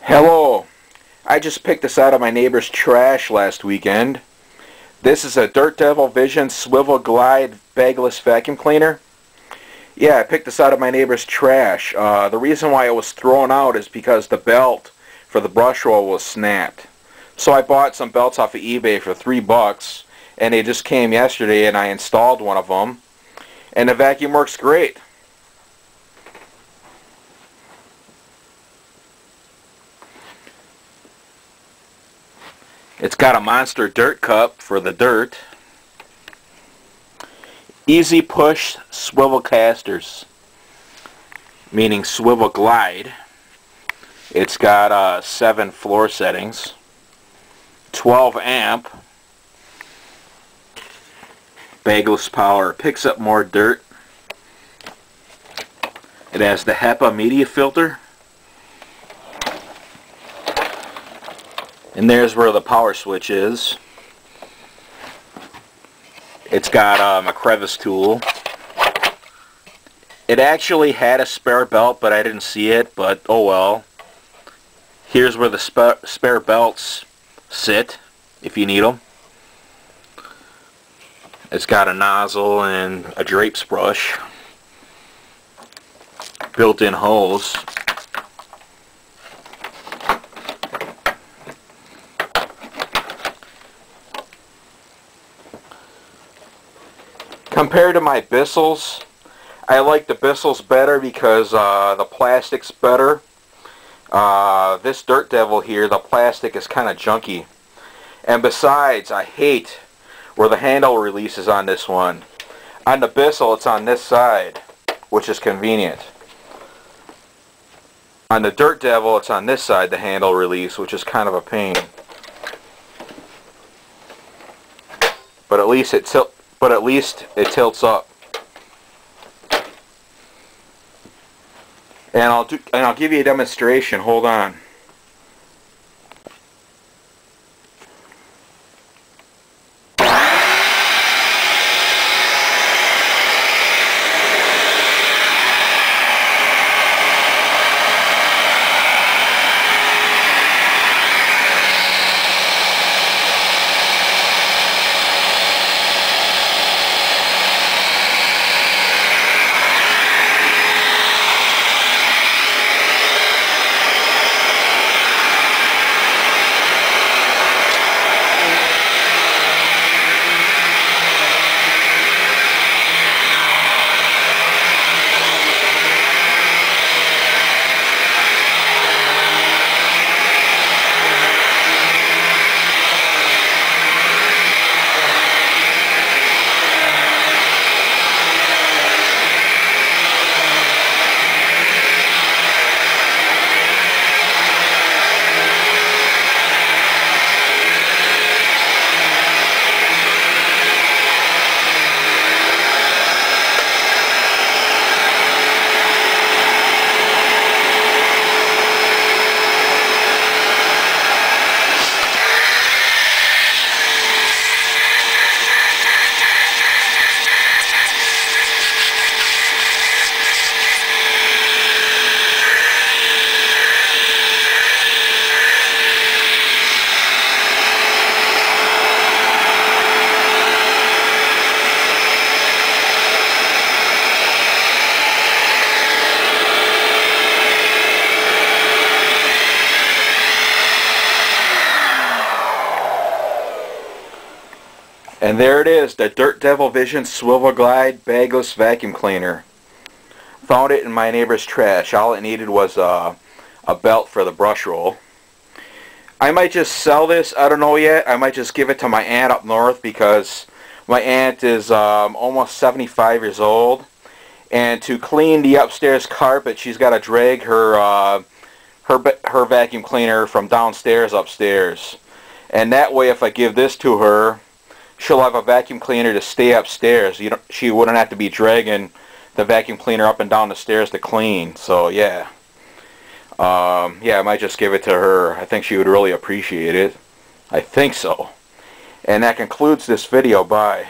Hello. I just picked this out of my neighbor's trash last weekend. This is a Dirt Devil Vision Swivel Glide Bagless vacuum cleaner. Yeah, I picked this out of my neighbor's trash. The reason why it was thrown out is because the belt for the brush roll was snapped. So I bought some belts off of eBay for $3, and they just came yesterday, and I installed one of them, and the vacuum works great. It's got a monster dirt cup for the dirt. Easy push swivel casters, meaning swivel glide. It's got 7 floor settings, 12 amp, Bagless power, picks up more dirt. It has the HEPA media filter. And there's where the power switch is. It's got a crevice tool. It actually had a spare belt, but I didn't see it, but oh well. Here's where the spare belts sit, if you need them. It's got a nozzle and a drapes brush. Built-in hose. Compared to my Bissell's, I like the Bissell's better because the plastic's better. This Dirt Devil here, the plastic is kind of junky. And besides, I hate where the handle release is on this one. On the Bissell, it's on this side, which is convenient. On the Dirt Devil, it's on this side, the handle release, which is kind of a pain. But at least it tilts up. And I'll give you a demonstration. Hold on. And there it is, the Dirt Devil Vision Swivel Glide Bagless Vacuum Cleaner. Found it in my neighbor's trash. All it needed was a belt for the brush roll. I might just sell this, I don't know yet. I might just give it to my aunt up north because my aunt is almost 75 years old. And to clean the upstairs carpet, she's got to drag her vacuum cleaner from downstairs upstairs. And that way, if I give this to her, she'll have a vacuum cleaner to stay upstairs. She wouldn't have to be dragging the vacuum cleaner up and down the stairs to clean. So yeah, yeah, I might just give it to her. I think she would really appreciate it. I think so. And that concludes this video. Bye.